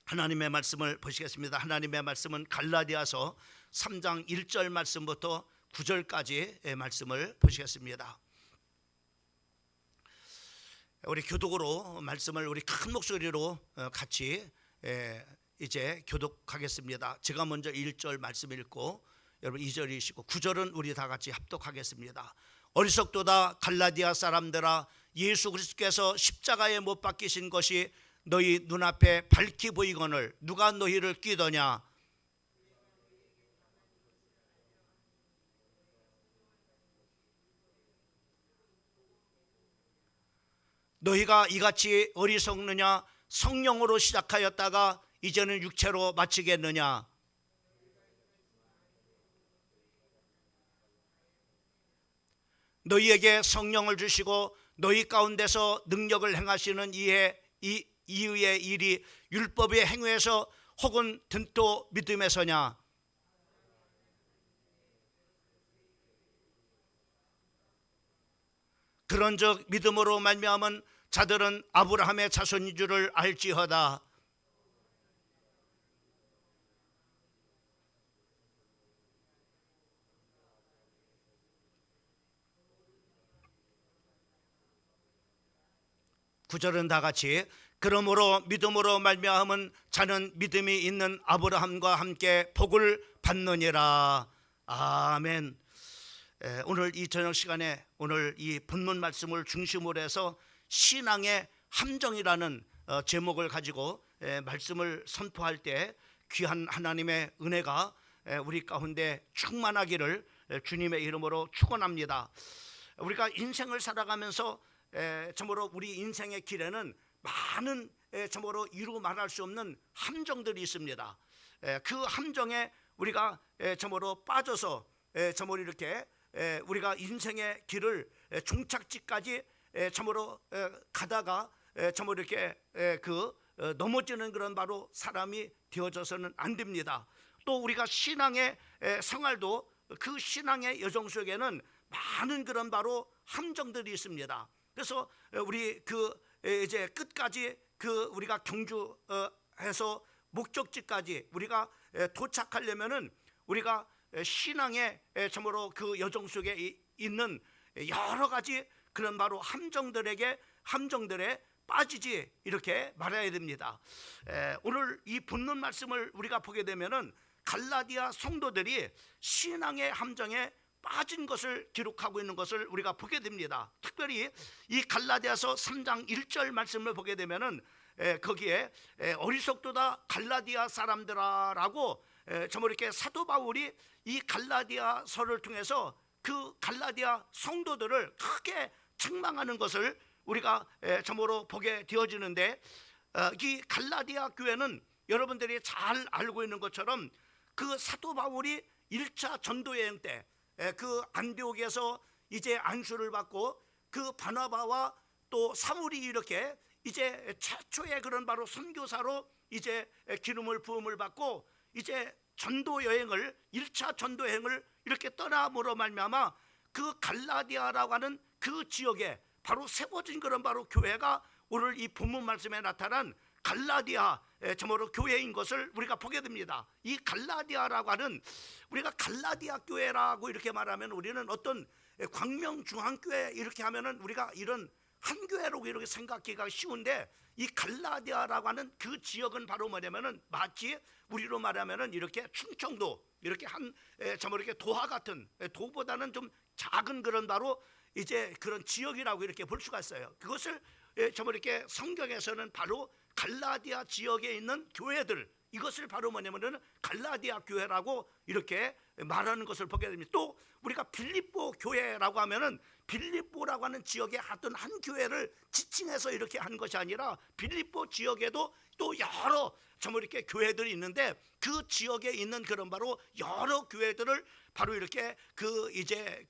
하나님의 말씀을 보시겠습니다. 하나님의 말씀은 갈라디아서 3장 1절 말씀부터 9절까지의 말씀을 보시겠습니다. 우리 교독으로 말씀을 우리 큰 목소리로 같이 이제 교독하겠습니다. 제가 먼저 1절 말씀 읽고 여러분 2절이시고 9절은 우리 다 같이 합독하겠습니다. 어리석도다 갈라디아 사람들아, 예수 그리스도께서 십자가에 못 박히신 것이 너희 눈앞에 밝히 보이거늘 누가 너희를 끼더냐? 너희가 이같이 어리석느냐? 성령으로 시작하였다가 이제는 육체로 마치겠느냐? 너희에게 성령을 주시고 너희 가운데서 능력을 행하시는 이의 일이 율법의 행위에서 혹은 든또 믿음에서냐? 그런즉 믿음으로 말미암은 자들은 아브라함의 자손인 줄을 알지어다. 구절은 다 같이 그러므로 믿음으로 말미암은 자는 믿음이 있는 아브라함과 함께 복을 받느니라. 아멘. 오늘 이 저녁 시간에 오늘 이 본문 말씀을 중심으로 해서 신앙의 함정이라는 제목을 가지고 말씀을 선포할 때 귀한 하나님의 은혜가 우리 가운데 충만하기를 주님의 이름으로 축원합니다. 우리가 인생을 살아가면서 참으로 우리 인생의 길에는 많은 참으로 이루 말할 수 없는 함정들이 있습니다. 그 함정에 우리가 참으로 빠져서 참으로 이렇게 우리가 인생의 길을 종착지까지 참으로 가다가 참으로 이렇게 넘어지는 그런 바로 사람이 되어져서는 안 됩니다. 또 우리가 신앙의 생활도 그 신앙의 여정 속에는 많은 그런 바로 함정들이 있습니다. 그래서 우리 이제 끝까지 우리가 경주해서 목적지까지 우리가 도착하려면은 우리가 신앙의 참으로 그 여정 속에 있는 여러 가지 그런 바로 함정들에 빠지지 이렇게 말해야 됩니다. 오늘 이 본문 말씀을 우리가 보게 되면은 갈라디아 성도들이 신앙의 함정에 빠진 것을 기록하고 있는 것을 우리가 보게 됩니다. 특별히 이 갈라디아서 3장 1절 말씀을 보게 되면은 거기에 어리석도다 갈라디아 사람들아라고 정말 이렇게 사도 바울이 이 갈라디아서를 통해서 그 갈라디아 성도들을 크게 책망하는 것을 우리가 참으로 보게 되어지는데, 이 갈라디아 교회는 여러분들이 잘 알고 있는 것처럼 그 사도 바울이 1차 전도여행 때 그 안디옥에서 이제 안수를 받고 그 바나바와 또 사울이 이렇게 이제 최초의 그런 바로 선교사로 이제 기름을 부음을 받고 이제 전도 여행을 1차 전도 여행을 이렇게 떠남으로 말미암아 그 갈라디아라고 하는 그 지역에 바로 세워진 그런 바로 교회가 오늘 이 본문 말씀에 나타난 갈라디아 참으로 교회인 것을 우리가 보게 됩니다. 이 갈라디아라고 하는, 우리가 갈라디아 교회라고 이렇게 말하면 우리는 어떤 광명중앙교회 이렇게 하면은 우리가 이런 한 교회로 이렇게 생각하기가 쉬운데, 이 갈라디아라고 하는 그 지역은 바로 뭐냐면은 마치 우리로 말하면은 이렇게 충청도 이렇게 참으로 이렇게 도하 같은, 도보다는 좀 작은 그런 바로 이제 그런 지역이라고 이렇게 볼 수가 있어요. 그것을 정말 이렇게 성경에서는 바로 갈라디아 지역에 있는 교회들, 이것을 바로 뭐냐면은 갈라디아 교회라고 이렇게 말하는 것을 보게 됩니다. 또 우리가 빌립보 교회라고 하면은 빌립보라고 하는 지역의 어떤 한 교회를 지칭해서 이렇게 한 것이 아니라 빌립보 지역에도 또 여러 정말 이렇게 교회들이 있는데 그 지역에 있는 그런 바로 여러 교회들을 바로 이렇게 이제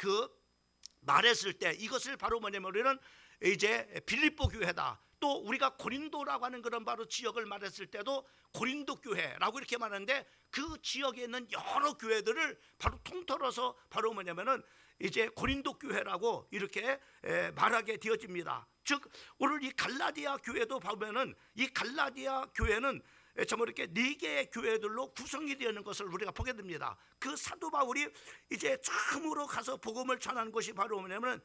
말했을 때 이것을 바로 뭐냐면 우리는 이제 빌립보 교회다. 또 우리가 고린도라고 하는 그런 바로 지역을 말했을 때도 고린도 교회라고 이렇게 말하는데 그 지역에 있는 여러 교회들을 바로 통틀어서 바로 뭐냐면은 이제 고린도 교회라고 이렇게 말하게 되어집니다. 즉 오늘 이 갈라디아 교회도 보면은 이 갈라디아 교회는 정말 이렇게 네 개의 교회들로 구성이 되는 것을 우리가 보게 됩니다. 그 사도 바울이 이제 처음으로 가서 복음을 전한 곳이 바로 뭐냐면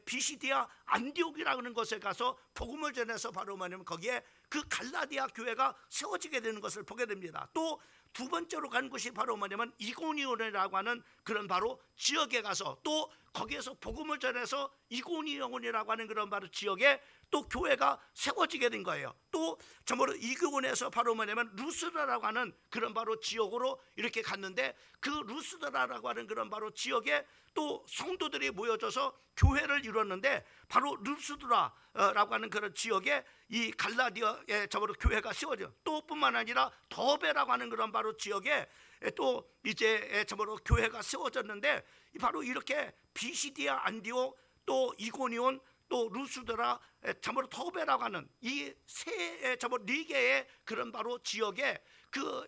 비시디아 안디옥이라는 곳에 가서 복음을 전해서 바로 뭐냐면 거기에 그 갈라디아 교회가 세워지게 되는 것을 보게 됩니다. 또 두 번째로 간 곳이 바로 뭐냐면 이고니온이라고 하는 그런 바로 지역에 가서 또 거기에서 복음을 전해서 이고니온이라고 하는 그런 바로 지역에 또 교회가 세워지게 된 거예요. 또 정말로 이고니온에서 바로 뭐냐면 루스드라라고 하는 그런 바로 지역으로 이렇게 갔는데 그 루스드라라고 하는 그런 바로 지역에 또 성도들이 모여져서 교회를 이뤘는데 바로 루스드라라고 하는 그런 지역에 이 갈라디아의 저로 교회가 세워져. 또 뿐만 아니라 더베라고 하는 그런 바로 지역에 또 이제 저로 교회가 세워졌는데 바로 이렇게 비시디아 안디옥 또 이고니온 또 루스드라 참으로 더베라고 하는 이 세 참으로 네 개의 그런 바로 지역에 그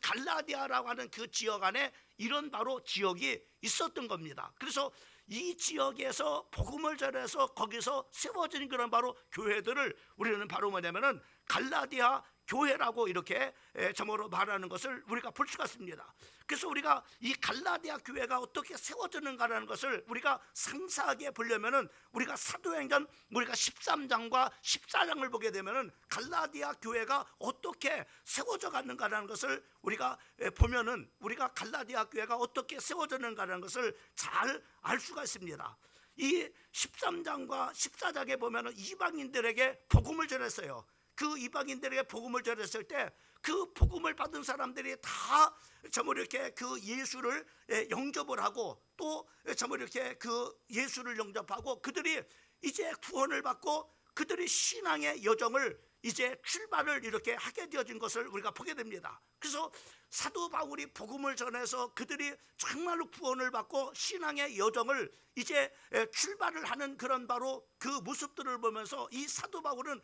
갈라디아라고 하는 그 지역 안에 이런 바로 지역이 있었던 겁니다. 그래서 이 지역에서 복음을 전해서 거기서 세워진 그런 바로 교회들을 우리는 바로 뭐냐면은 갈라디아 교회라고 이렇게 점으로 말하는 것을 우리가 볼 수가 있습니다. 그래서 우리가 이 갈라디아 교회가 어떻게 세워졌는가라는 것을 우리가 상세하게 보려면은 우리가 사도행전 우리가 13장과 14장을 보게 되면은 갈라디아 교회가 어떻게 세워져 갔는가라는 것을 우리가 보면은 우리가 갈라디아 교회가 어떻게 세워졌는가라는 것을 잘 알 수가 있습니다. 이 13장과 14장에 보면은 이방인들에게 복음을 전했어요. 그 이방인들에게 복음을 전했을 때 그 복음을 받은 사람들이 다 정말 이렇게 그 예수를 영접을 하고 또 정말 이렇게 그 예수를 영접하고 그들이 이제 구원을 받고 그들이 신앙의 여정을 이제 출발을 이렇게 하게 되어진 것을 우리가 보게 됩니다. 그래서 사도 바울이 복음을 전해서 그들이 정말로 구원을 받고 신앙의 여정을 이제 출발을 하는 그런 바로 그 모습들을 보면서 이 사도 바울은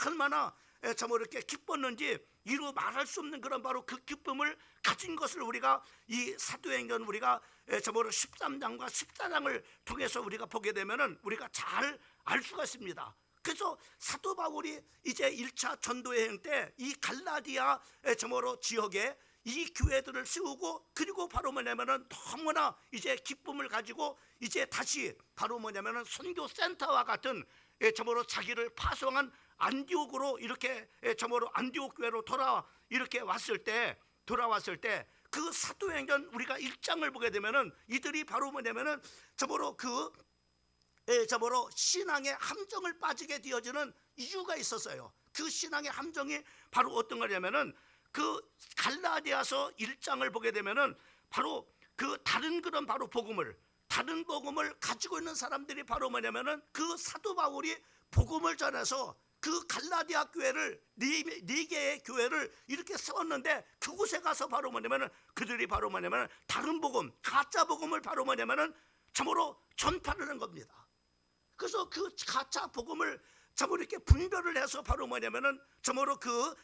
얼마나 정말 이렇게 기뻤는지 이루 말할 수 없는 그런 바로 그 기쁨을 가진 것을 우리가 이 사도행전 우리가 정말 13장과 14장을 통해서 우리가 보게 되면은 우리가 잘 알 수가 있습니다. 그래서 사도 바울이 이제 1차 전도 여행 때 이 갈라디아 정말로 지역에 이 교회들을 세우고 그리고 바로 뭐냐면은 너무나 이제 기쁨을 가지고 이제 다시 바로 뭐냐면은 선교 센터와 같은 정말로 자기를 파송한 안디옥으로 이렇게 정말로 안디옥 교회로 돌아왔을 때 그 사도행전 우리가 1장을 보게 되면은 이들이 바로 뭐냐면은 정말로 저보로 신앙의 함정을 빠지게 되어지는 이유가 있었어요. 그 신앙의 함정이 바로 어떤 거냐면은 그 갈라디아서 1장을 보게 되면은 바로 그 다른 그런 바로 다른 복음을 가지고 있는 사람들이 바로 뭐냐면은 그 사도 바울이 복음을 전해서 그 갈라디아 교회를 네 개의 교회를 이렇게 세웠는데 그곳에 가서 바로 뭐냐면은 그들이 바로 뭐냐면은 다른 복음, 가짜 복음을 바로 뭐냐면은 참으로 전파를 한 겁니다. 그래서 그 가짜 복음을 참으로 이렇게 분별을 해서 바로 뭐냐면은 참으로 그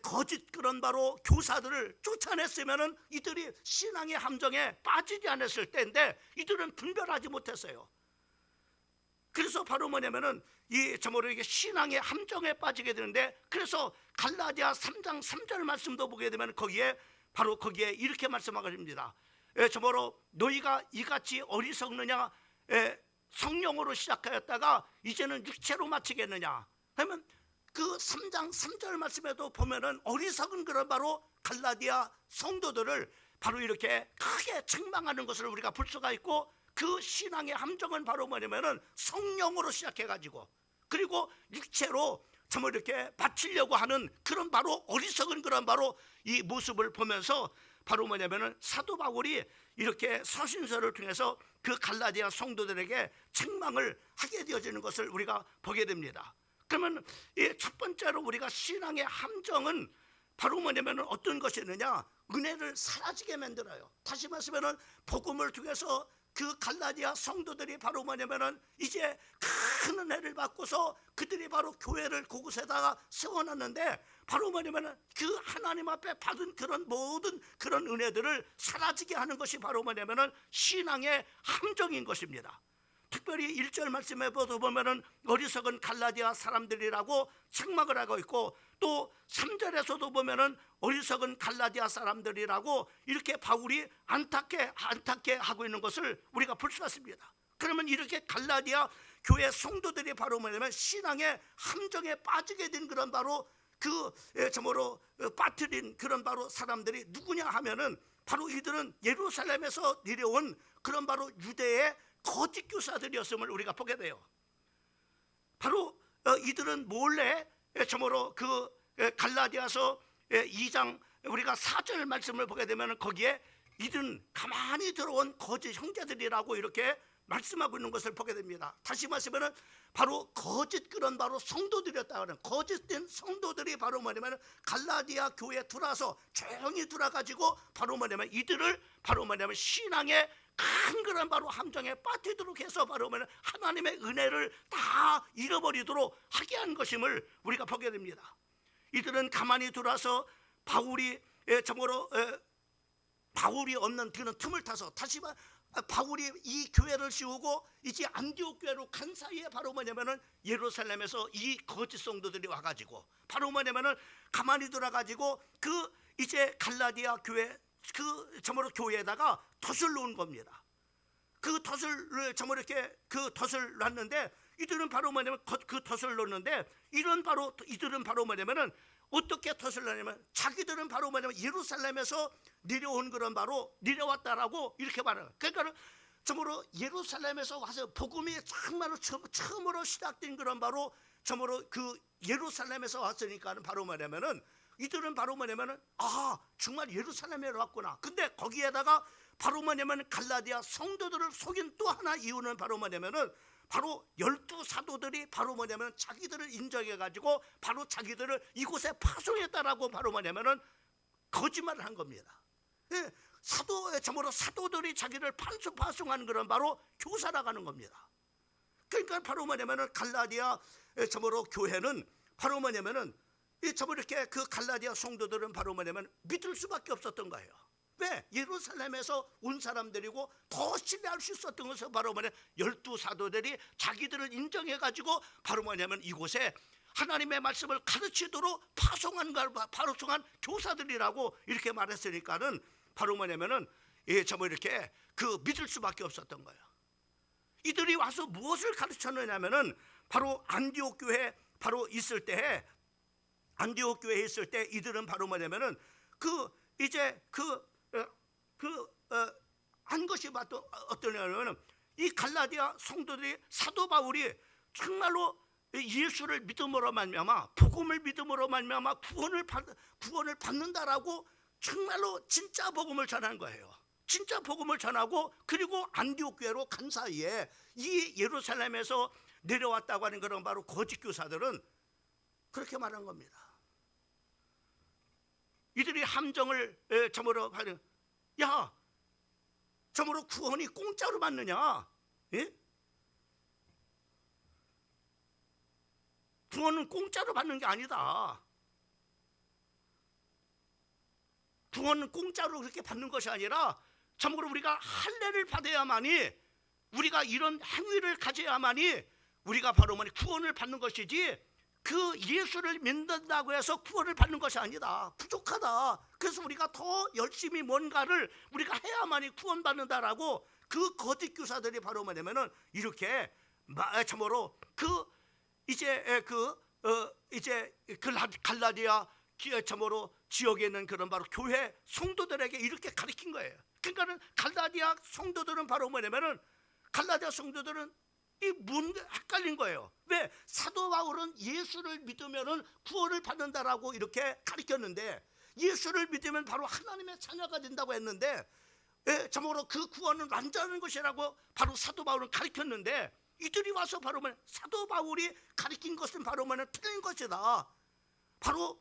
거짓 그런 바로 교사들을 쫓아냈으면은 이들이 신앙의 함정에 빠지지 않았을 때인데 이들은 분별하지 못했어요. 그래서 바로 뭐냐면은 이 참으로 이게 신앙의 함정에 빠지게 되는데 그래서 갈라디아 3장 3절 말씀도 보게 되면 거기에 이렇게 말씀하십니다. 참으로 너희가 이같이 어리석느냐 성령으로 시작하였다가 이제는 육체로 마치겠느냐 하면 그 3장 3절 말씀에도 보면은 어리석은 그런 바로 갈라디아 성도들을 바로 이렇게 크게 책망하는 것을 우리가 볼 수가 있고 그 신앙의 함정은 바로 뭐냐면은 성령으로 시작해가지고 그리고 육체로 정말 이렇게 바치려고 하는 그런 바로 어리석은 그런 바로 이 모습을 보면서 바로 뭐냐면은 사도 바울이 이렇게 서신서를 통해서 그 갈라디아 성도들에게 책망을 하게 되어지는 것을 우리가 보게 됩니다. 그러면 첫 번째로 우리가 신앙의 함정은 바로 뭐냐면은 어떤 것이느냐 은혜를 사라지게 만들어요. 다시 말하면은 복음을 통해서 그 갈라디아 성도들이 바로 뭐냐면은 이제 큰 은혜를 받고서 그들이 바로 교회를 그곳에다가 세워놨는데 바로 뭐냐면은 그 하나님 앞에 받은 그런 모든 그런 은혜들을 사라지게 하는 것이 바로 뭐냐면은 신앙의 함정인 것입니다. 특별히 1절 말씀에 보면은 어리석은 갈라디아 사람들이라고 책망을 하고 있고, 또 3절에서도 보면은 어리석은 갈라디아 사람들이라고 이렇게 바울이 안타깝게 하고 있는 것을 우리가 볼 수 있습니다. 그러면 이렇게 갈라디아 교회 성도들이 바로 뭐냐면 신앙의 함정에 빠지게 된 그런 바로 참으로 빠뜨린 그런 바로 사람들이 누구냐 하면은 바로 이들은 예루살렘에서 내려온 그런 바로 유대의 거짓 교사들이었음을 우리가 보게 돼요. 바로 이들은 몰래 참으로 갈라디아서 2장 우리가 4절 말씀을 보게 되면 거기에 이들은 가만히 들어온 거짓 형제들이라고 이렇게 말씀하고 있는 것을 보게 됩니다. 다시 말하면 바로 거짓 그런 바로 성도들이었다는, 거짓된 성도들이 바로 뭐냐면 갈라디아 교회에 들어와서 조용히 들어가지고 바로 뭐냐면 이들을 바로 뭐냐면 신앙의 큰 그런 바로 함정에 빠뜨리도록 해서 바로 뭐냐면 하나님의 은혜를 다 잃어버리도록 하게 한 것임을 우리가 보게 됩니다. 이들은 가만히 들어와서 바울이 참으로 바울이 없는 그런 틈을 타서 다시 바울이 이 교회를 씌우고 이제 안디옥 교회로 간 사이에 바로 뭐냐면은 예루살렘에서 이 거짓 성도들이 와가지고 바로 뭐냐면은 가만히 들어가지고 이제 갈라디아 교회 참으로 교회에다가 덫을 놓은 겁니다. 그 덫을 참으로 이렇게 덫을 놨는데 이들은 바로 뭐냐면 그 덫을 놓는데 이들은 바로 뭐냐면은 어떻게 덫을 놨냐면 자기들은 바로 뭐냐면 예루살렘에서 내려온 그런 바로 내려왔다라고 이렇게 말해요. 그러니까 참으로 예루살렘에서 와서 복음이 정말로 처음으로 시작된 그런 바로 참으로 예루살렘에서 왔으니까는 바로 뭐냐면은 이들은 바로 뭐냐면은 정말 예루살렘에 왔구나. 근데 거기에다가 바로 뭐냐면 갈라디아 성도들을 속인 또 하나 이유는 바로 뭐냐면은 바로 12사도들이 바로 뭐냐면 자기들을 인정해가지고 바로 자기들을 이곳에 파송했다라고 바로 뭐냐면은 거짓말을 한 겁니다. 참으로 사도들이 자기를 파송한 그런 바로 교사라고 하는 겁니다. 그러니까 바로 뭐냐면은 갈라디아 참으로 교회는 바로 뭐냐면은 참으로 이렇게 갈라디아 성도들은 바로 뭐냐면 믿을 수밖에 없었던 거예요. 왜? 예루살렘에서 온 사람들이고 더 신뢰할 수 있었던 것은 바로 뭐냐면 12사도들이 자기들을 인정해가지고 바로 뭐냐면 이곳에 하나님의 말씀을 가르치도록 파송한 교사들이라고 이렇게 말했으니까는 바로 뭐냐면은 참으로 이렇게 믿을 수밖에 없었던 거예요. 이들이 와서 무엇을 가르쳤느냐면은 바로 안디옥 교회 바로 있을 때 안디옥 교회에 있을 때 이들은 바로 뭐냐면은 한 것이 어떠냐면 이 갈라디아 성도들이 사도 바울이 정말로 예수를 믿음으로 말미암아 복음을 믿음으로 말미암아 구원을 받는다라고 정말로 진짜 복음을 전한 거예요. 진짜 복음을 전하고 그리고 안디옥 교회로 간 사이에 이 예루살렘에서 내려왔다고 하는 그런 바로 거짓 교사들은 그렇게 말한 겁니다. 이들이 함정을 참으로 하는, 야, 참으로 구원이 공짜로 받느냐? 예? 구원은 공짜로 받는 게 아니다. 구원은 공짜로 그렇게 받는 것이 아니라 참으로 우리가 할례를 받아야만이, 우리가 이런 행위를 가져야만이 우리가 바로 구원을 받는 것이지, 예수를 믿는다고 해서 구원을 받는 것이 아니다. 부족하다. 그래서 우리가 더 열심히 뭔가를 우리가 해야만이 구원받는다라고 거짓 교사들이 바로 뭐냐면은 이렇게 참으로 이제 갈라디아 참으로 지역에 있는 그런 바로 교회 성도들에게 이렇게 가르친 거예요. 그러니까는 갈라디아 성도들은 바로 뭐냐면은 갈라디아 성도들은 헷갈린 거예요. 왜? 사도 바울은 예수를 믿으면은 구원을 받는다라고 이렇게 가르쳤는데, 예수를 믿으면 바로 하나님의 자녀가 된다고 했는데, 참으로 그 구원은 완전한 것이라고 바로 사도 바울은 가르쳤는데, 이들이 와서 바로 사도 바울이 가르친 것은 바로 틀린 것이다. 바로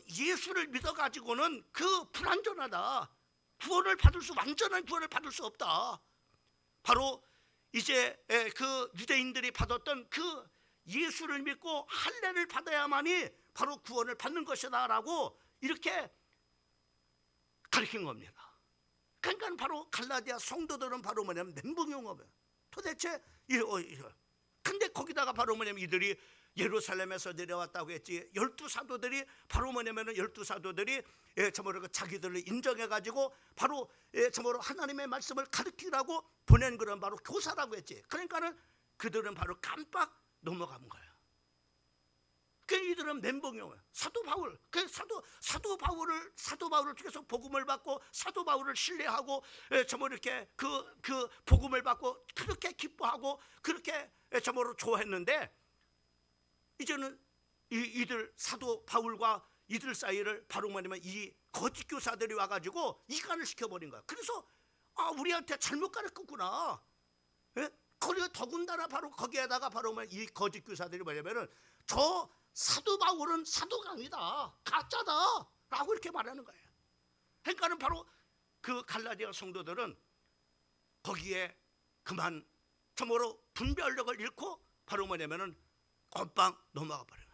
예수를 믿어가지고는 불완전하다. 완전한 구원을 받을 수 없다. 바로 이제 유대인들이 받았던 예수를 믿고 할례를 받아야만이 바로 구원을 받는 것이다라고 이렇게 가르친 겁니다. 그러니까 바로 갈라디아 성도들은 바로 뭐냐면 멘붕이 온 거예요. 도대체 근데 거기다가 바로 뭐냐면 이들이 예루살렘에서 내려왔다고 했지. 12사도들이 바로 뭐냐면은 12사도들이 저모로 자기들을 인정해 가지고 바로 저모로 하나님의 말씀을 가르치라고 보낸 그런 바로 교사라고 했지. 그러니까는 그들은 바로 깜빡 넘어간 거야. 그 이들은 멘붕이요. 사도 바울, 그 사도 바울을 통해서 복음을 받고 사도 바울을 신뢰하고 저뭐 이렇게 그 복음을 받고 그렇게 기뻐하고 그렇게 저뭐로 좋아했는데, 이제는 이들 사도 바울과 이들 사이를 바로 뭐냐면 이 거짓 교사들이 와가지고 이간을 시켜버린 거야. 그래서 우리한테 잘못 가르쳤구나. 그리고 더군다나 바로 거기에다가 바로 이 거짓 교사들이 뭐냐면은 저 사도 바울은 사도가 아니다, 가짜다 라고 이렇게 말하는 거예요. 그러니까는 바로 그 갈라디아 성도들은 거기에 그만 저모로 분별력을 잃고 바로 뭐냐면은 꼼빵 넘어가 버려요.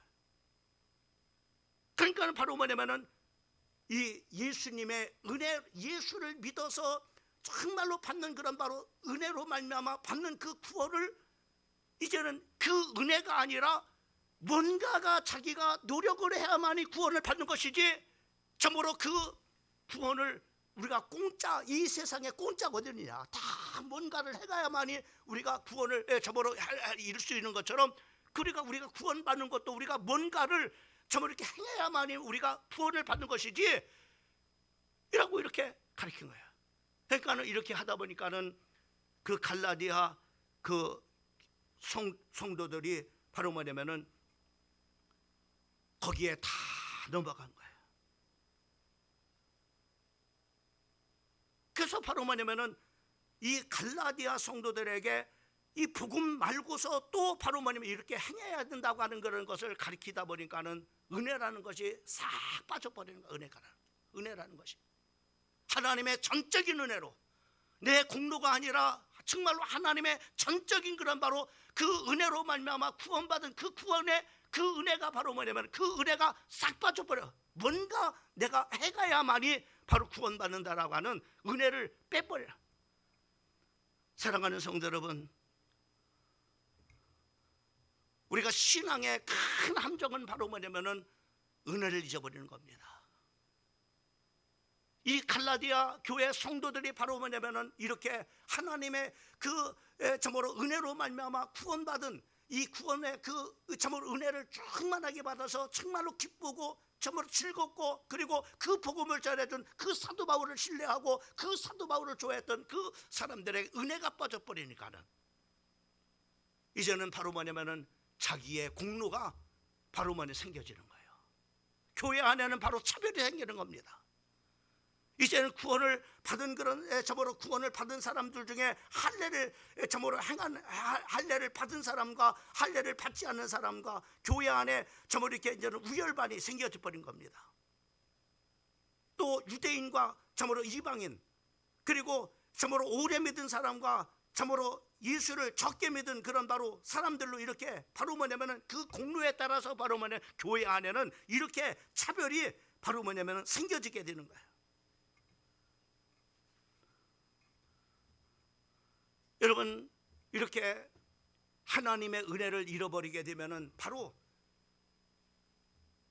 그러니까는 바로 뭐냐면은 이 예수님의 은혜, 예수를 믿어서 정말로 받는 그런 바로 은혜로 말미암아 받는 그 구원을 이제는 그 은혜가 아니라 뭔가가 자기가 노력을 해야만이 구원을 받는 것이지, 참으로 그 구원을 우리가 공짜, 이 세상에 공짜가 어디냐, 다 뭔가를 해가야만이 우리가 구원을 참으로 이룰 수 있는 것처럼 우리가 구원받는 것도 우리가 뭔가를 참으로 이렇게 행해야만이 우리가 구원을 받는 것이지 이라고 이렇게 가르친 거야. 그러니까는 이렇게 하다 보니까는 그 갈라디아 그 성도들이 바로 뭐냐면은 거기에 다 넘어간 거예요. 그래서 바로 뭐냐면은 이 갈라디아 성도들에게 이 복음 말고서 또 바로 뭐냐면 이렇게 행해야 된다고 하는 그런 것을 가르치다 보니까는 은혜라는 것이 싹 빠져버리는 거예요. 은혜라는 것이 하나님의 전적인 은혜로, 내 공로가 아니라 정말로 하나님의 전적인 그런 바로 그 은혜로 말미암아 구원받은 그 구원의 그 은혜가 바로 뭐냐면 그 은혜가 싹 빠져버려. 뭔가 내가 해가야만이 바로 구원받는다라고 하는 은혜를 빼버려. 사랑하는 성도 여러분, 우리가 신앙의 큰 함정은 바로 뭐냐면은 은혜를 잊어버리는 겁니다. 이 갈라디아 교회 성도들이 바로 뭐냐면은 이렇게 하나님의 그 참으로 은혜로 말미암아 구원받은 이 구원의 그 참으로 은혜를 충만하게 받아서 정말로 기쁘고 참으로 즐겁고, 그리고 그 복음을 전해준 그 사도 바울을 신뢰하고 그 사도 바울을 좋아했던 그 사람들의 은혜가 빠져버리니까는 이제는 바로 뭐냐면은 자기의 공로가 바로 뭐냐 생겨지는 거예요. 교회 안에는 바로 차별이 생기는 겁니다. 이제는 구원을 받은 그런 저보로 구원을 받은 사람들 중에 할례를 저보로 행한 할례를 받은 사람과 할례를 받지 않는 사람과 교회 안에 저보로 이렇게 이제는 우열반이 생겨져 버린 겁니다. 또 유대인과 저보로 이방인, 그리고 저보로 오래 믿은 사람과 저보로 예수를 적게 믿은 그런 바로 사람들로 이렇게 바로 뭐냐면은 그 공로에 따라서 바로 뭐냐 교회 안에는 이렇게 차별이 바로 뭐냐면은 생겨지게 되는 거예요. 여러분, 이렇게 하나님의 은혜를 잃어버리게 되면은 바로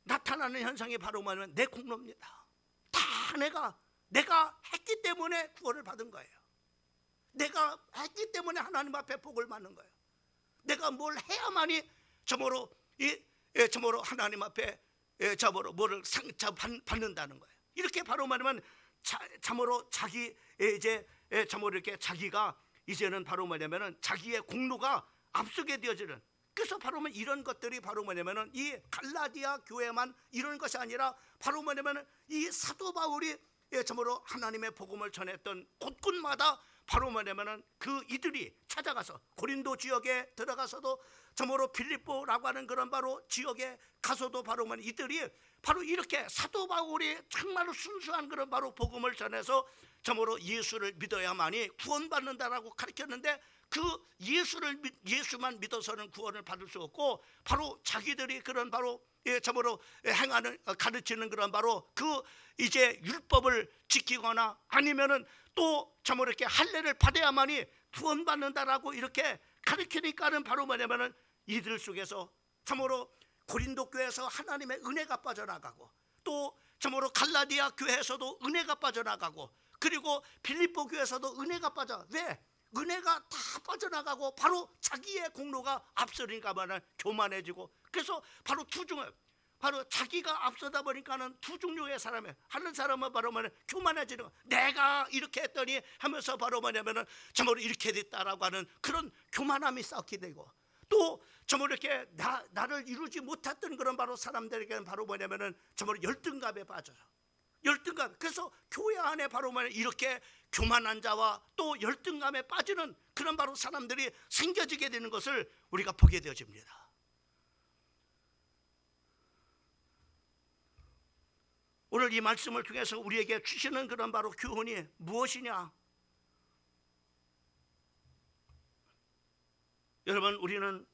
나타나는 현상이 바로 뭐냐면 내 공로입니다. 다 내가 했기 때문에 구원을 받은 거예요. 내가 했기 때문에 하나님 앞에 복을 받는 거예요. 내가 뭘 해야만이 저모로 하나님 앞에 저모로 뭐를 받는다는 거예요. 이렇게 바로 말하면 참으로 자기 이제 참으로 이렇게 자기가 이제는 바로 뭐냐면은 자기의 공로가 앞서게 되어지는, 그래서 바로 이런 것들이 바로 뭐냐면은 이 갈라디아 교회만 이런 것이 아니라 바로 뭐냐면은 이 사도 바울이 참으로 하나님의 복음을 전했던 곳곳마다 바로 뭐냐면은 그 이들이 찾아가서 고린도 지역에 들어가서도 참으로 빌립보라고 하는 그런 바로 지역에 가서도 바로 뭐 이들이 바로 이렇게 사도 바울이 정말로 순수한 그런 바로 복음을 전해서 참으로 예수를 믿어야만이 구원받는다라고 가르쳤는데, 그 예수만 믿어서는 구원을 받을 수 없고 바로 자기들이 그런 바로 참으로 행하는 가르치는 그런 바로 그 이제 율법을 지키거나 아니면은 또 참으로 이렇게 할례를 받아야만이 구원받는다라고 이렇게 가르치니까는 바로 뭐냐면은 이들 속에서 참으로 고린도 교회에서 하나님의 은혜가 빠져나가고, 또 참으로 갈라디아 교회에서도 은혜가 빠져나가고, 그리고 빌립보 교회에서도 은혜가 빠져. 왜? 은혜가 다 빠져나가고 바로 자기의 공로가 앞서니까만은 교만해지고, 그래서 바로 투중을, 바로 자기가 앞서다 보니까는 두 종류의 사람이, 하는 사람은 바로 뭐냐면 교만해지는 거. 내가 이렇게 했더니 하면서 바로 뭐냐면은 참으로 이렇게 됐다라고 하는 그런 교만함이 쌓게 되고, 또 참으로 이렇게 나를 이루지 못했던 그런 바로 사람들에게는 바로 뭐냐면은 참으로 열등감에 빠져요. 열등감. 그래서 교회 안에 바로 뭐냐면 이렇게 교만한 자와 또 열등감에 빠지는 그런 바로 사람들이 생겨지게 되는 것을 우리가 보게 되어집니다. 오늘 이 말씀을 통해서 우리에게 주시는 그런 바로 교훈이 무엇이냐? 여러분, 우리는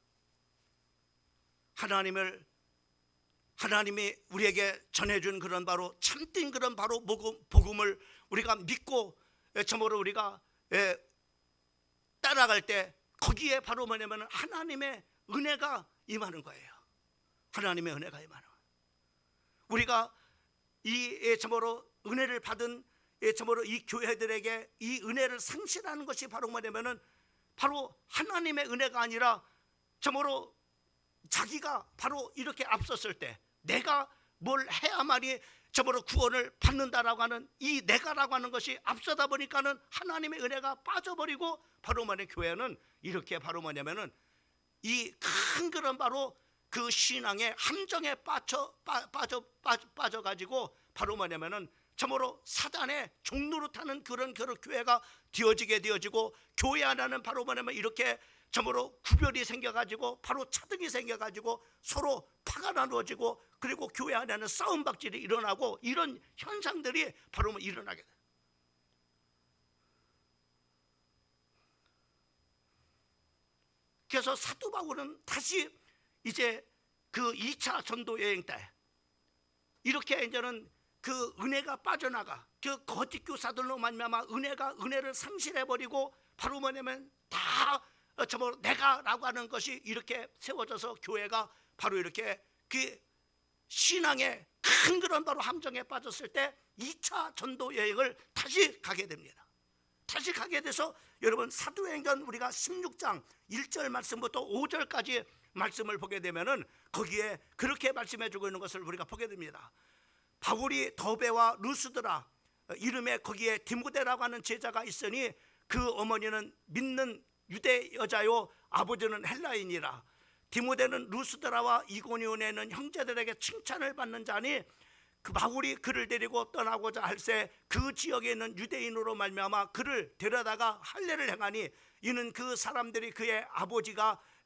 하나님이 우리에게 전해준 그런 바로 참된 그런 바로 복음을 우리가 믿고 참으로 우리가 따라갈 때 거기에 바로 뭐냐면 하나님의 은혜가 임하는 거예요. 하나님의 은혜가 임하는 거예요. 우리가 이 참으로 은혜를 받은 참으로 이 교회들에게 이 은혜를 상실하는 것이 바로 뭐냐면은 바로 하나님의 은혜가 아니라 참으로 자기가 바로 이렇게 앞섰을 때 내가 뭘 해야만이 참으로 구원을 받는다라고 하는 이 내가라고 하는 것이 앞서다 보니까는 하나님의 은혜가 빠져버리고 바로 뭐냐 교회는 이렇게 바로 뭐냐면은 이 큰 그런 바로 그 신앙의 함정에 빠져가지고 바로 뭐냐면은 참으로 사단의 종노릇하는 그런 교회가 되어지고, 교회 안에는 바로 뭐냐면 이렇게 참으로 구별이 생겨가지고 바로 차등이 생겨가지고 서로 파가 나누어지고, 그리고 교회 안에는 싸움박질이 일어나고, 이런 현상들이 바로 뭐 일어나게 돼요. 그래서 사도 바울은 다시 이제 그 2차 전도 여행 때 이렇게 이제는 그 은혜가 빠져나가, 그 거짓 교사들로 말미암아 은혜를 상실해버리고 바로 뭐냐면 다 참으로 내가라고 하는 것이 이렇게 세워져서 교회가 바로 이렇게 그 신앙의 큰 그런 바로 함정에 빠졌을 때 2차 전도 여행을 다시 가게 됩니다. 다시 가게 돼서 여러분 사도행전 우리가 16장 1절 말씀부터 5절까지 말씀을 보게 되면은 거기에 그렇게 말씀해 주고 있는 것을 우리가 보게 됩니다. 바울이 더베와 루스드라 이름에 거기에 디모데라고 하는 제자가 있으니 그 어머니는 믿는 유대 여자요 아버지는 헬라인이라. 디모데는 루스드라와 이고니온에 있는 형제들에게 칭찬을 받는 자니 그 바울이 그를 데리고 떠나고자 할새 그 지역에 있는 유대인으로 말미암아 그를 데려다가 할례를 행하니 이는 그 사람들이 그의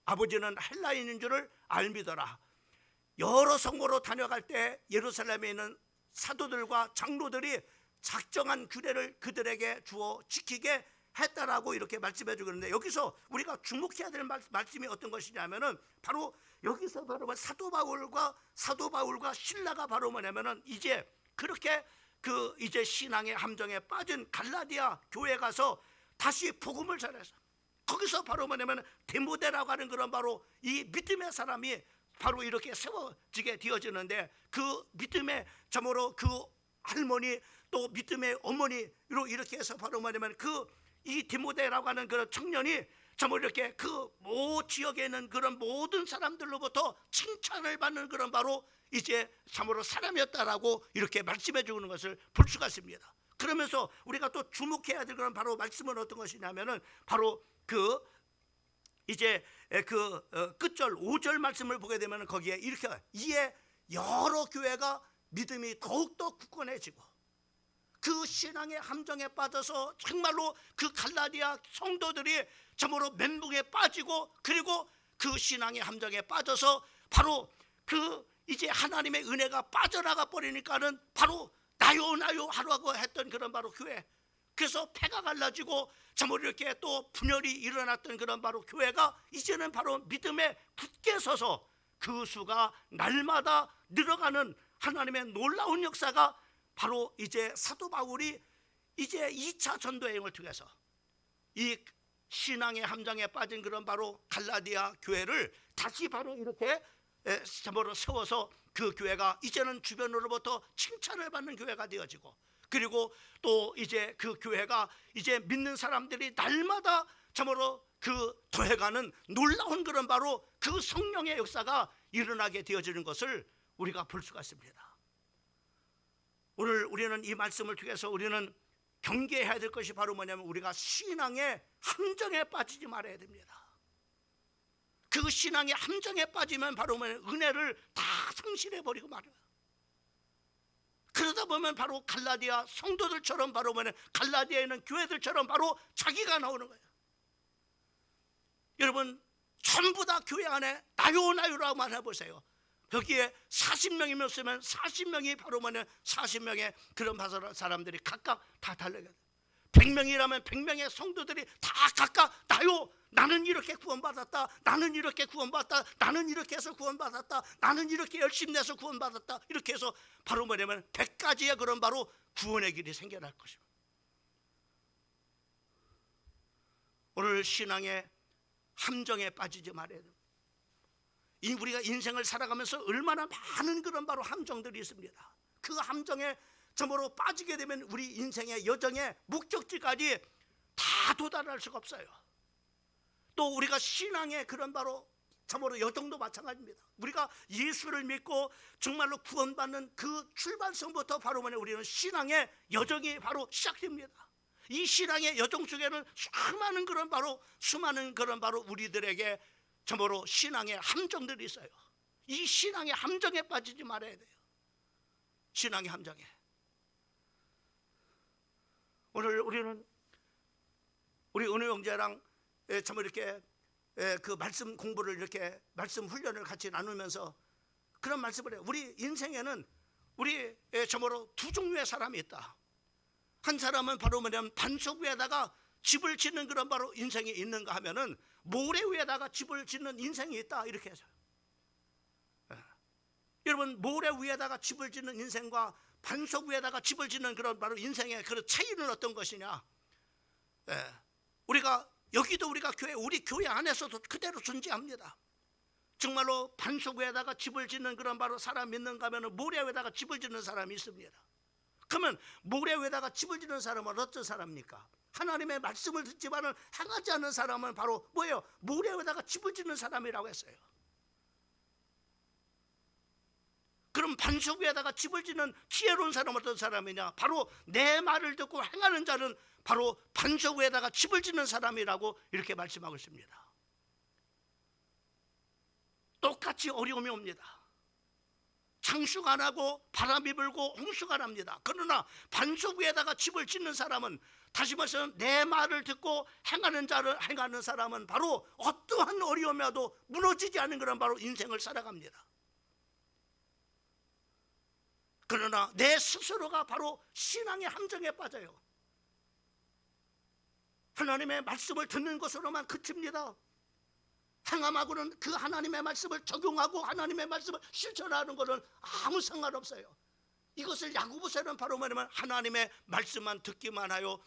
아버지는 헬라인인 줄을 알미더라. 여러 성으로 다녀갈 때 예루살렘에 있는 사도들과 장로들이 작정한 규례를 그들에게 주어 지키게 했다라고 이렇게 말씀해 주고 있는데, 여기서 우리가 주목해야 될 말씀이 어떤 것이냐면은 바로 여기서 바로 사도 바울과 신라가 바로 뭐냐면은 이제 그렇게 그 이제 신앙의 함정에 빠진 갈라디아 교회 가서 다시 복음을 전해서 거기서 바로 뭐냐면 디모데라고 하는 그런 바로 이 믿음의 사람이 바로 이렇게 세워지게 되어지는데, 그 믿음의 참으로 그 할머니 또 믿음의 어머니로 이렇게 해서 바로 뭐냐면 그 이 디모데라고 하는 그런 청년이 참으로 이렇게 그 모 지역에 있는 그런 모든 사람들로부터 칭찬을 받는 그런 바로 이제 참으로 사람이었다라고 이렇게 말씀해 주는 것을 볼 수가 있습니다. 그러면서 우리가 또 주목해야 될 그런 바로 말씀은 어떤 것이냐면은 바로 그 이제 그 끝절 5절 말씀을 보게 되면 거기에 이렇게 이에 여러 교회가 믿음이 더욱더 굳건해지고 그 신앙의 함정에 빠져서 정말로 그 갈라디아 성도들이 참으로 멘붕에 빠지고, 그리고 그 신앙의 함정에 빠져서 바로 그 이제 하나님의 은혜가 빠져나가 버리니까는 바로 나요 하라고 했던 그런 바로 교회, 그래서 패가 갈라지고 참으로 이렇게 또 분열이 일어났던 그런 바로 교회가 이제는 바로 믿음에 굳게 서서 그 수가 날마다 늘어가는 하나님의 놀라운 역사가 바로 이제 사도 바울이 이제 2차 전도 여행을 통해서 이 신앙의 함정에 빠진 그런 바로 갈라디아 교회를 다시 바로 이렇게 참으로 세워서 그 교회가 이제는 주변으로부터 칭찬을 받는 교회가 되어지고, 그리고 또 이제 그 교회가 이제 믿는 사람들이 날마다 참으로 그 더해가는 놀라운 그런 바로 그 성령의 역사가 일어나게 되어지는 것을 우리가 볼 수가 있습니다. 오늘 우리는 이 말씀을 통해서 우리는 경계해야 될 것이 바로 뭐냐면, 우리가 신앙의 함정에 빠지지 말아야 됩니다. 그 신앙의 함정에 빠지면 바로 뭐냐면 은혜를 다 상실해버리고 말아요. 그러다 보면 바로 갈라디아 성도들처럼 바로 뭐냐면 갈라디아에 있는 교회들처럼 바로 자기가 나오는 거예요. 여러분, 전부 다 교회 안에 나요나요라고만 해보세요. 여기에 40명이면 쓰면 40명이 바로 뭐냐 40명의 그런 사람들이 각각 다 달라요. 100명이라면 100명의 성도들이 다 각각 나요, 나는 이렇게 구원받았다, 나는 이렇게 구원받았다, 나는 이렇게 해서 구원받았다, 나는 이렇게 열심히 내서 구원받았다, 이렇게 해서 바로 뭐냐면 100가지의 그런 바로 구원의 길이 생겨날 것입니다. 오늘 신앙의 함정에 빠지지 말아야 됩니다. 우리가 인생을 살아가면서 얼마나 많은 그런 바로 함정들이 있습니다. 그 함정에 참으로 빠지게 되면 우리 인생의 여정의 목적지까지 다 도달할 수가 없어요. 또 우리가 신앙의 그런 바로 참으로 여정도 마찬가지입니다. 우리가 예수를 믿고 정말로 구원받는 그 출발선부터 바로 뭐냐 우리는 신앙의 여정이 바로 시작됩니다. 이 신앙의 여정 속에는 수많은 그런 바로 우리들에게 참으로 신앙의 함정들이 있어요. 이 신앙의 함정에 빠지지 말아야 돼요. 신앙의 함정에. 오늘 우리는 우리 은혜 형제랑 참 이렇게 그 말씀 공부를 이렇게 말씀 훈련을 같이 나누면서 그런 말씀을 해요. 우리 인생에는 우리 참으로 두 종류의 사람이 있다. 한 사람은 바로 뭐냐면 반석 위에다가 집을 짓는 그런 바로 인생이 있는가 하면은 모래 위에다가 집을 짓는 인생이 있다, 이렇게 해서 여러분, 모래 위에다가 집을 짓는 인생과 반석 위에다가 집을 짓는 그런 바로 인생의 그런 차이는 어떤 것이냐? 우리가 여기도 우리가 우리 교회 안에서도 그대로 존재합니다. 정말로 반석 위에다가 집을 짓는 그런 바로 사람이 있는가 하면은 모래 위에다가 집을 짓는 사람이 있습니다. 그러면 모래 위에다가 집을 짓는 사람은 어떤 사람입니까? 하나님의 말씀을 듣지만은 행하지 않는 사람은 바로 뭐예요? 모래 위에다가 집을 짓는 사람이라고 했어요. 그럼 반석 위에다가 집을 짓는 지혜로운 사람은 어떤 사람이냐? 바로 내 말을 듣고 행하는 자는 바로 반석 위에다가 집을 짓는 사람이라고 이렇게 말씀하고 있습니다. 똑같이 어려움이 옵니다. 창수가 나고 바람이 불고 홍수가 납니다. 그러나 반석 위에다가 집을 짓는 사람은, 다시 말해서 내 말을 듣고 행하는 사람은 바로 어떠한 어려움이 와도 무너지지 않는 그런 바로 인생을 살아갑니다. 그러나 내 스스로가 바로 신앙의 함정에 빠져요. 하나님의 말씀을 듣는 것으로만 그칩니다. 행함하고는 그 하나님의 말씀을 적용하고 하나님의 말씀을 실천하는 것은 아무 상관없어요. 이것을 야고보서는 바로 말하면 하나님의 말씀만 듣기만 하여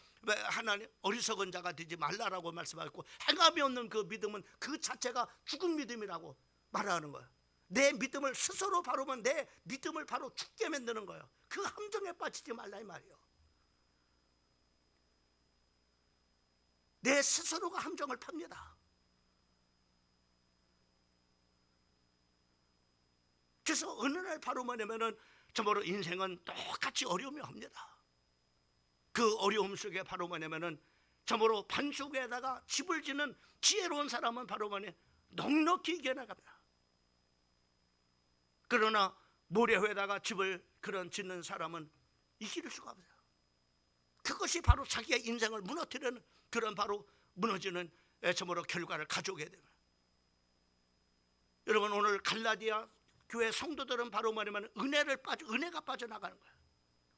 하나님 어리석은 자가 되지 말라라고 말씀하고, 행함이 없는 그 믿음은 그 자체가 죽은 믿음이라고 말하는 거예요. 내 믿음을 스스로 바로면 내 믿음을 바로 죽게 만드는 거예요. 그 함정에 빠지지 말라 이 말이에요. 내 스스로가 함정을 팝니다. 그래서 어느 날 바로 뭐냐면은 참으로 인생은 똑같이 어려움이 옵니다. 그 어려움 속에 바로 뭐냐면은 참으로 반석 위에다가 집을 짓는 지혜로운 사람은 바로 뭐냐 넉넉히 이겨나갑니다. 그러나 모래 위에다가 집을 그런 짓는 사람은 이길 수가 없어요. 그것이 바로 자기의 인생을 무너뜨리는 그런 바로 무너지는 참으로 결과를 가져오게 됩니다. 여러분, 오늘 갈라디아 교회 성도들은 바로 말하면 은혜가 빠져나가는 거예요.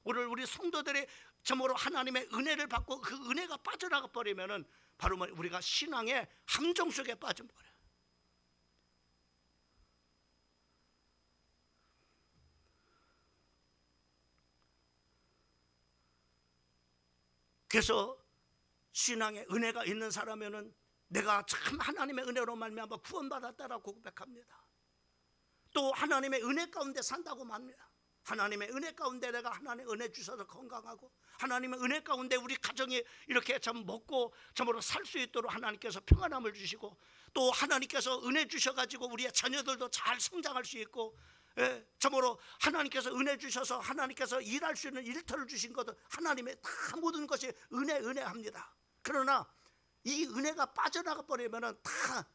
오늘 우리 성도들이 참으로 하나님의 은혜를 받고 그 은혜가 빠져나가 버리면은 바로 우리가 신앙의 함정 속에 빠져버려요. 그래서 신앙에 은혜가 있는 사람이면 내가 참 하나님의 은혜로 말미암아 구원받았다라고 고백합니다. 또 하나님의 은혜 가운데 산다고 말합니다. 하나님의 은혜 가운데 내가 하나님의 은혜 주셔서 건강하고, 하나님의 은혜 가운데 우리 가정이 이렇게 참 먹고 참으로 살 수 있도록 하나님께서 평안함을 주시고, 또 하나님께서 은혜 주셔가지고 우리의 자녀들도 잘 성장할 수 있고, 참으로 하나님께서 은혜 주셔서 하나님께서 일할 수 있는 일터를 주신 것도 하나님의 다 모든 것이 은혜합니다. 그러나 이 은혜가 빠져나가 버리면은 다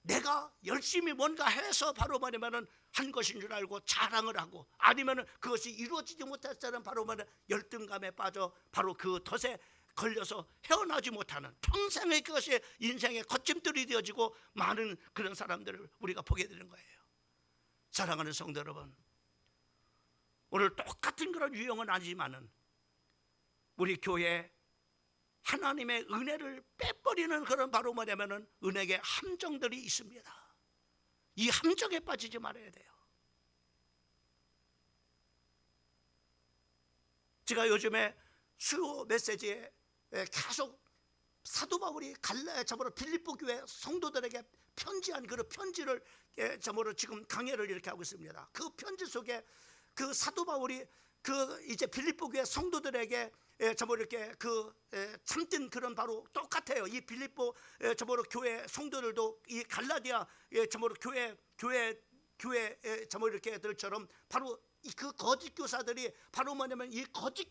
내가 열심히 뭔가 해서 바로 말하면은 한 것인 줄 알고 자랑을 하고, 아니면은 그것이 이루어지지 못할 때는 바로 말하면 열등감에 빠져 바로 그 덫에 걸려서 헤어나지 못하는, 평생의 그것이 인생의 거침돌이 되어지고 많은 그런 사람들을 우리가 보게 되는 거예요. 사랑하는 성도 여러분, 오늘 똑같은 그런 유형은 아니지만은 우리 교회에 하나님의 은혜를 빼버리는 그런 바로 뭐냐면은 은혜의 함정들이 있습니다. 이 함정에 빠지지 말아야 돼요. 제가 요즘에 수요 메시지에 계속 사도 바울이 빌립보 교회 성도들에게 편지한 그런 편지를 지금 강해를 이렇게 하고 있습니다. 그 편지 속에 그 사도 바울이 그 이제 빌립보 교회 성도들에게 이렇게 참된 그런 바로 똑같아요. 이 빌립보 교회 성도들도 이 갈라디아 교회 이렇게들처럼 바로 그 거짓 교사들이 바로 뭐냐면 이 거짓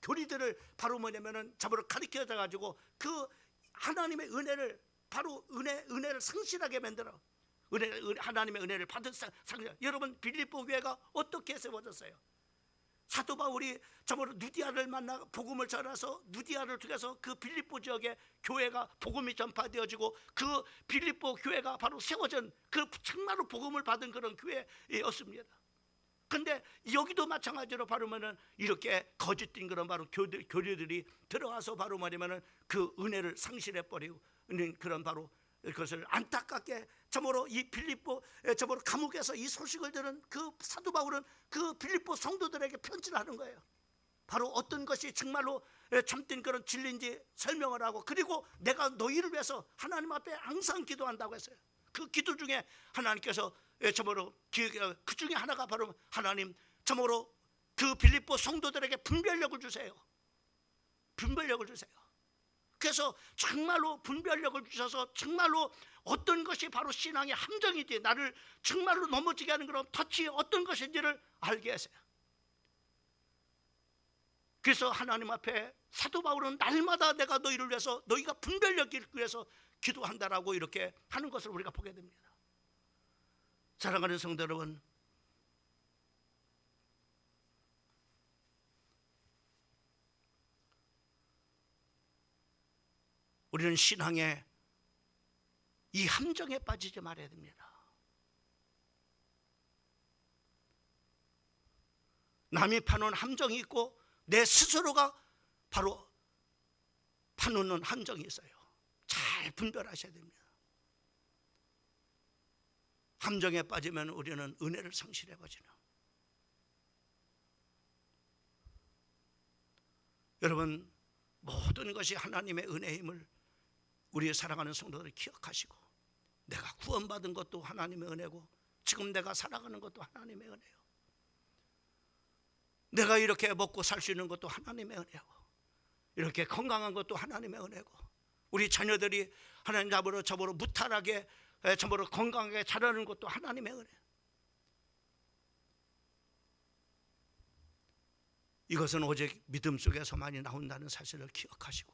교리들을 바로 뭐냐면은 가르쳐 가지고 그 하나님의 은혜를 바로 은혜를 상실하게 만들어. 하나님의 은혜를 받은 상실. 여러분, 빌립보 교회가 어떻게 세워졌어요? 사도 바울이 누디아를 만나 복음을 전해서 누디아를 통해서 그 빌립보 지역에 교회가 복음이 전파되어지고 그 빌립보 교회가 바로 세워진 그 정말로 복음을 받은 그런 교회였습니다. 근데 여기도 마찬가지로 바로면은 이렇게 거짓된 그런 바로 교리들이 들어가서 바로 말하면은 그 은혜를 상실해 버리고 있는 그런 바로 그것을 안타깝게 참으로 이 빌립보 감옥에서 이 소식을 들은 그 사도 바울은 그 빌립보 성도들에게 편지를 하는 거예요. 바로 어떤 것이 정말로 참된 그런 진리인지 설명을 하고, 그리고 내가 너희를 위해서 하나님 앞에 항상 기도한다고 했어요. 그 기도 중에 하나님께서 참으로 그 중에 하나가 바로 하나님 참으로 그 빌립보 성도들에게 분별력을 주세요. 분별력을 주세요. 그래서 정말로 분별력을 주셔서 정말로 어떤 것이 바로 신앙의 함정이지, 나를 정말로 넘어지게 하는 그런 덫이 어떤 것인지를 알게 하세요. 그래서 하나님 앞에 사도 바울은 날마다 내가 너희를 위해서, 너희가 분별력을 위해서 기도한다라고 이렇게 하는 것을 우리가 보게 됩니다. 사랑하는 성도 여러분, 우리는 신앙에 이 함정에 빠지지 말아야 됩니다. 남이 파놓은 함정이 있고 내 스스로가 바로 파놓는 함정이 있어요. 잘 분별하셔야 됩니다. 함정에 빠지면 우리는 은혜를 상실해버리는. 여러분, 모든 것이 하나님의 은혜임을 우리의 사랑하는 성도들을 기억하시고, 내가 구원받은 것도 하나님의 은혜고 지금 내가 살아가는 것도 하나님의 은혜요, 내가 이렇게 먹고 살 수 있는 것도 하나님의 은혜고, 이렇게 건강한 것도 하나님의 은혜고, 우리 자녀들이 하나님 잡으로 무탈하게 참으로 건강하게 자라는 것도 하나님의 은혜. 이것은 오직 믿음 속에서만이 나온다는 사실을 기억하시고,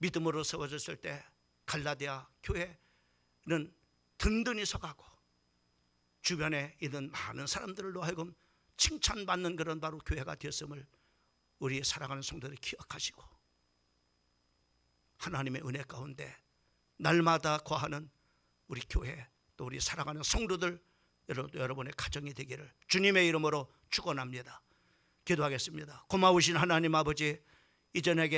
믿음으로 세워졌을 때 갈라디아 교회는 든든히 서가고 주변에 있는 많은 사람들로 하여금 칭찬받는 그런 바로 교회가 되었음을 우리 사랑하는 성도들이 기억하시고, 하나님의 은혜 가운데 날마다 거하는 우리 교회, 또 우리 사랑하는 성도들 여러분의 가정이 되기를 주님의 이름으로 축원합니다. 기도하겠습니다. 고마우신 하나님 아버지, 이전에게